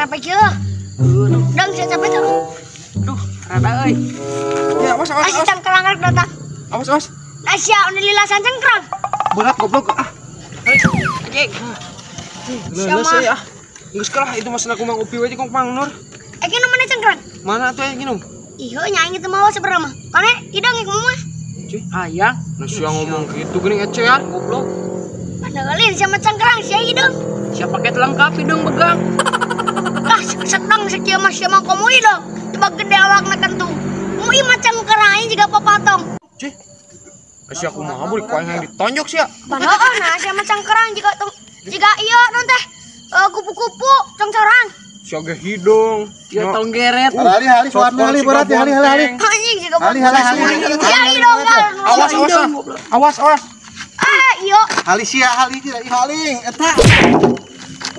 capek kieu. Dang saya capek tuh. Duh, rada euy. Ya, awas. Asih cangkrang rek datang. Awas. Asia udah lilasan cangkrang. Berat goblok. Jek. Leles ya. Geus kalah itu masalah kumang upi we jeung Mang Nur. Eki mana cangkrang? Mana atuh yang nginum? Ieu nyanyi teu mawa seberapa mah. Kane idang ieu mah. Cuy, hayang. Nasi yang ngomong gitu geuning ecean goblok. Pandelin sama cangkrang sia idang. Siap paket lengkap hidung begang. Lah sedang sakieu mah sia mah komo idang. Coba gede awakna kentung. Mu ieu mah cangkrang juga papatong. Cuy. Sia kumaha beurik ku yang ditonjok sia. Panoon nah sia mah cangkrang jika ieu non teh kupu-kupu congcorang. Sia ge hidung, sia tong geret. Hali suarna hali berat ya hali. Anjing juga Hali. Ya hidung kan. Awas. Iyo. Hali sia hali tidak haling eta.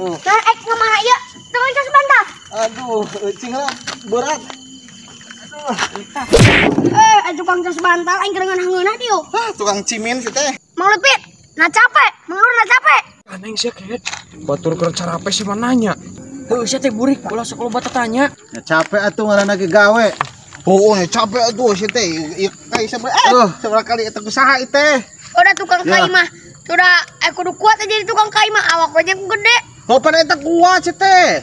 Nah ngamaha ieu? Tong cas bantal. Aduh, cingna berat. Tukang cas bantal aing gerengan hangeuna dieu. Tukang cimin si teh. Mang Lepit, na capek. Menurut na capek. Aneh sia keet. Batur keur carape sih mah nanya. Heuh sia teh burik ulah sok loba tanya. Ya capek atuh ngaranna ge gawe. Oh, capek atuh si teh. Ieu kai sabaraha kali eta usaha ieu teh. Udah tukang kai mah. Udah kudu kuat aja jadi tukang kai mah awak we jeung gede. Lopan eta kuat si teh.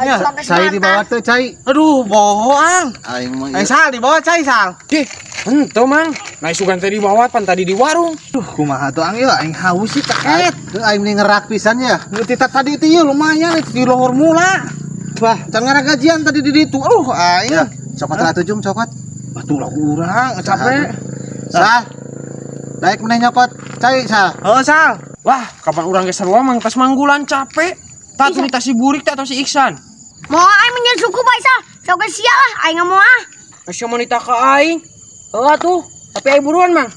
Ya, cai di bawah tuh cai. Aduh, bohong. Aing mah Sal di bawah cai Sal. Henteu mang. Naik sugan tadi di bawah pan tadi di warung. Duh, kumaha tuh ang ieu aing haus sih taket. Aing mending ngerak pisan ya. Tita tadi itu lumayan di lohor mula. Wah, can ngaragajian tadi di ditu. Aing. Ya, cokot atuh jum cokot. Batu lah urang capek. Sal. Daek meneh nyokot cai Sal. Heuh Sal. Wah, kapan urang ge sarua mang tas manggulan capek. Tatu ni si burik teh atau si Iksan. Mau aing menyesuku suku bae Sal. Sok ge sia lah aing mau ah. Asa wanita ka aing. Atuh, tapi aing buruan mang.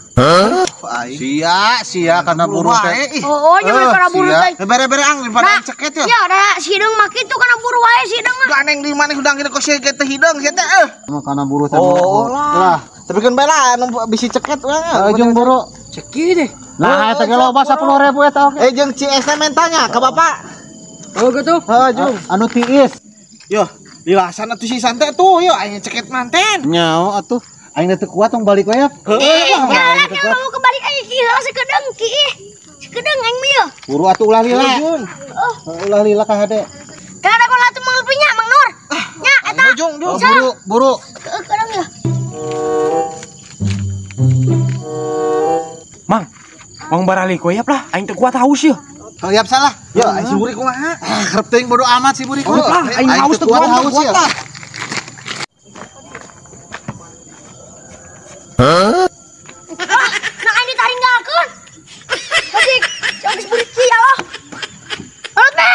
Sia karena buru teh. Oh, nyeun karena buru teh. Bere-bere ang daripada ceket ya. Ya, da si hideung mah kitu karena buru wae si hideung mah. Ganeng di mana hudang kita sia teh hideung sia teh. Karena buru teh. Oh lah. Tapi kan bela anu bisi ceket we. Jeung buru. Ceki deh. Nah, eta ge loba 10.000 eta oke. Jeung CS mentanya ke Bapak. Oh gitu. Jung. Anu tiis. Yo, dilasan atuh si santai tuh, yo aing ceket manten. Nyao atuh. Aing teu kuat tong balik we ya. Jalan yang mau kebalik aing ki heula sakedeung ki. Sakedeung aing mah. Buru atuh ulah lila. Ulah lila ka hade. Kada kula teu manglupinya Mang Nur. Nya eta. Jung. Buru. Kadang ya. Mang barali koyap lah, aing teu kuat haus ya. Liap salah. Ya, si burik kumaha? Hareup teuing bodo amat si burik. Aing haus teu kuat haus ya. Nah aing ditaringgalkeun. Tadi geus burik cia lah. Alot be.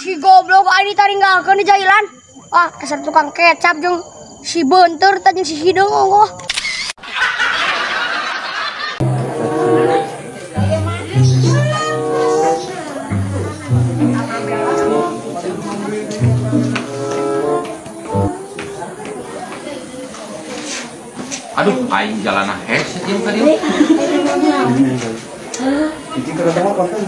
Si goblok aing ditaringgalkeun di jailan. Dasar tukang kecap jeung si beunteur teh jeung si hideung eueuh. Aduh, aing jalanah headset jeung ka dieu. Cicing kada bawa konten.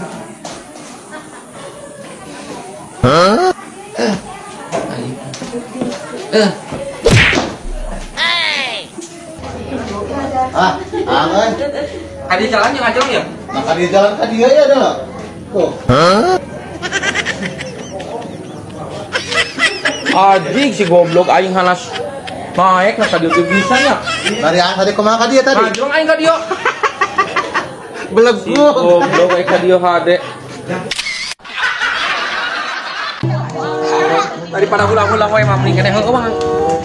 Angan. Kadi jalan jeung ajong ya? Nah, kadi jalan ka dieu ya dah. Tuh. Adik si goblok aing hanas naik na tadi teu bisa nya. Tadi kumaha ka dieu tadi? Ajong aing ka dieu. Belegu. Si goblok aing ka dieu hade. Daripada ulang-ulang wae mah mending keneh heueuh mah.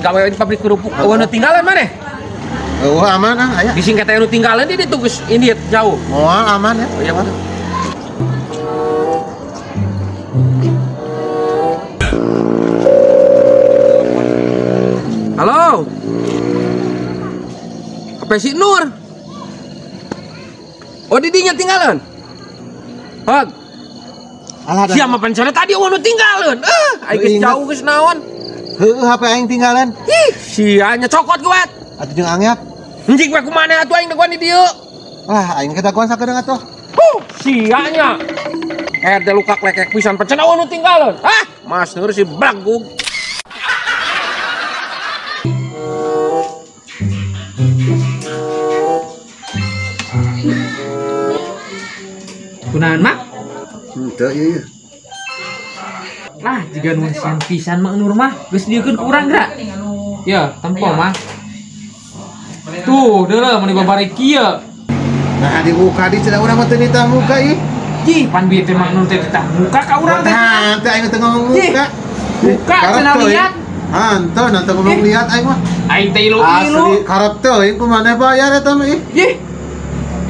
Gawe di pabrik kerupuk. Eueuh nu tinggalan maneh. Aman aya. Disingkat anu tinggalan di ditu geus ini jauh. Moal aman ya. Oh iya mah. Halo. Apa si Nur? Oh di dinya tinggalan. Hag. Siapa pancana tadi anu tinggalan. Aing geus jauh geus naon. Heueuh HP aing tinggalan. Ih, sia nya cokot gue. Atuh jeung angyap. Anjing we kumana atuh aing daguan di dieu? Aing kedaguan sakedeung atuh. Sia nya. Ada luka klekek pisan pecen awan nu tinggalin. Ah, Mas Nur si blagug. Kunaon mak? Henteu ieu. Lah jika nusian pisan mak Nur mah geus diekeun kurang gerak. Ya, tempo mah. Tuh, deuleuh mun dibabari kieu. Nah dibuka di cenah urang mah teu nitah muka ieu. Ji, pan bieu teh mak Nur teh ditah muka ka urang teh. Teu aing teh ngomong muka. Muka cenah lihat. Henteu nanti ngomong lihat aing mah. Aing teh ilu-ilu. Asli karep teu aing kumaha bayar eta mah ieu. Ji.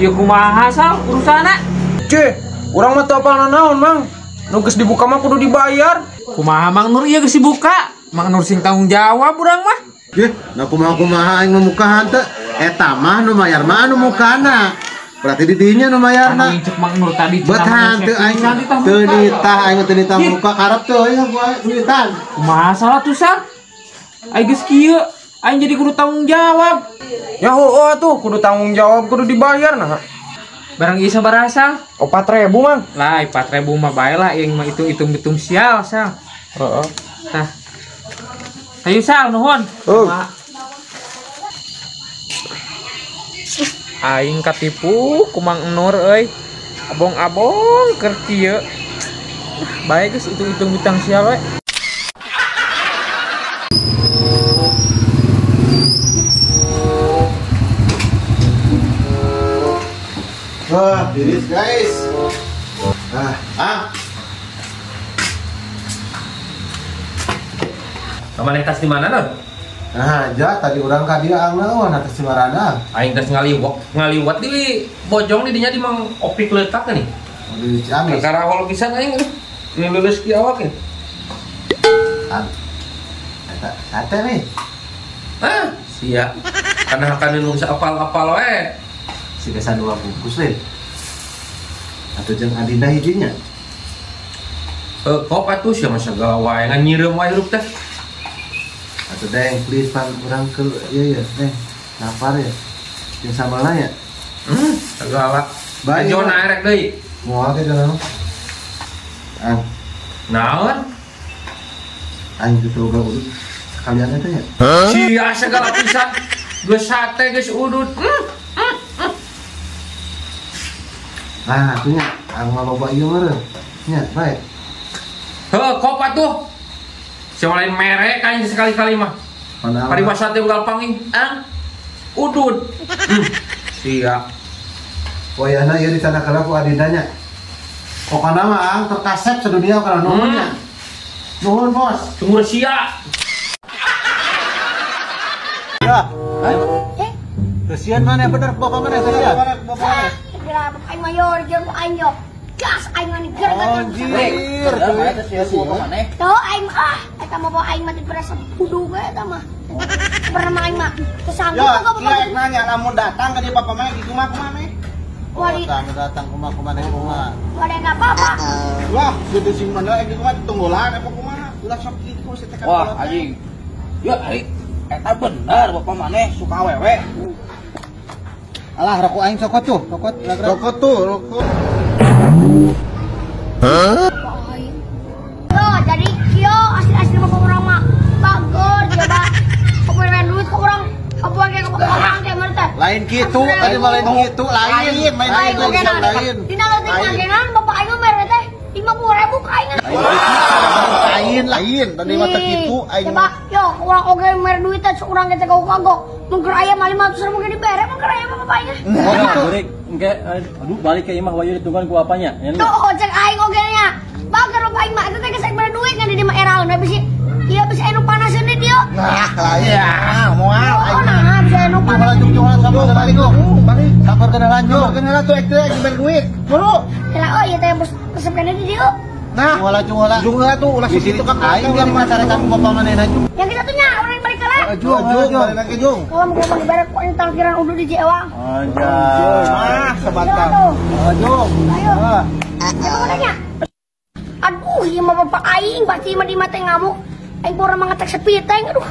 Ieu kumaha sal urusana? Ce, urang mah teu apal naon, Mang. Nu geus dibuka mah kudu dibayar. Kumaha Mang Nur ieu geus dibuka? Mang Nur sing tanggung jawab urang mah. Yeh, nah kumaha aing memukahan teh eta mah nu mayar mah anu mukana. Berarti di dinya nu mayarna. Aing cek Mang Nur tadi Betan teu aing teu nitah muka karep teu aing duitan. Kumaha salah tuh sal? Aing geus kieu, aing jadi kudu tanggung jawab. Ya heueuh atuh kudu tanggung jawab kudu dibayar nah. Barang ieu sabaraha sal? 4.000, Mang. Lah 4.000 mah bae lah yang mah hitung-hitung sial sal. Heeh. Tah. Ayo sal nuhun. Aing katipu ku Mang Nur euy. Abong-abong keur kieu. Bae geus hitung-hitung bintang sial we. Wah, diris guys. Kamu tas di mana non? Nah, aja tadi orang ka dia angna atas Cimarana. Aing tas ngaliwat di bojong di dinya di mang opik letak nih. Di Ciamis. Karena awal pisan aing ini lulus ki awak nih. Ate nih. Hah? Sia. Karena akan nu bisa apal-apal we. Si kesan 2 bungkus we. Atau jeung Adinda hijinya. Kop atuh sia masa gawa ngan nyireum wae hirup teh. Atau deng please pan urang ke ieu lapar ya. Jeung samalna ya. Segala. Bae. Jona erek deui. Moal ke jalan. Naon? Aing gitu uga udut. Kalian eta ya. Sia segala pisan. Geus sate geus udut. Nah, atunya loba ieu meureun. Nya, bae. Heuh, kop atuh. Sia lain merek aing sekali-kali mah. Paribasa teh unggal panging udut. Sia. Wayahna ieu ditandakalah ku Adindanya. Pokona mah ang terkasep sedunia kana nuhunnya. Nuhun, Bos. Sumur sia. Ya. Kesian mana bener bapak mana kesian? Kira bapak aing mayor jeung aing yo. Gas aing mah niger Anjir, tuh aing eta mah bawa aing mah teh berasa kudu ge eta mah. Pernah aing mah kesanggup ya, kok bapak. iya nanya lamun datang ke dia bapak mana di rumah kemana? Wali datang rumah kemana rumah? wali enggak apa-apa. Wah, jadi sing mana di rumah tunggulan apa kumaha? Ulah sok kitu saya tekan. Wah, anjing. Ya, eta bener bapak maneh suka awewe. Alah, rokok aing cokot tuh, rokok tuh, rokok. Tuh, jadi kio asli-asli bapak orang mah bagor coba. Pokoknya duit ke orang apa kayak orang kayak mereka. Lain kitu, tadi mah lain kitu, lain main lain. Dina leutik ngagenan bapak aing mah mere teh 50.000 ka aing. Lain, tadi mah teh kitu aing. Coba, yo urang oge mere duit teh urang teh kagok. Mun keur aya mah 500.000 ge dibere, mun keur aya mah bapak aing. Balik, engke aduh balik ke imah wayu ditungguan ku apanya? Tuh, cek aing oge nya. Bager bapak aing mah eta teh gesek mere duit kan di mah eraun bisi. Iya bisa anu panaseun di dieu. Nah, lain. Moal aing mah. Nah, bisa anu panas. Sabar balik lu. Balik. Sabar kena lanjut. Kena tuh ekte ber duit. Buru. Kira oh iya teh kesep kana di dieu. Nah, jungala tuh ulah situ kan aing biar masyarakat bapak manehna jung. Yang kita tuh nya orang balik kala. Jung, balik lagi jung. Kalau mau dibere kok yang tangkiran udah di Jawa. Anjay. Ah, sebatang. Jung. Ayo. Coba nanya. Aduh, iya mah bapak aing pasti mah di mata ngamuk. Aing pura mangetek sepi teh. Aduh.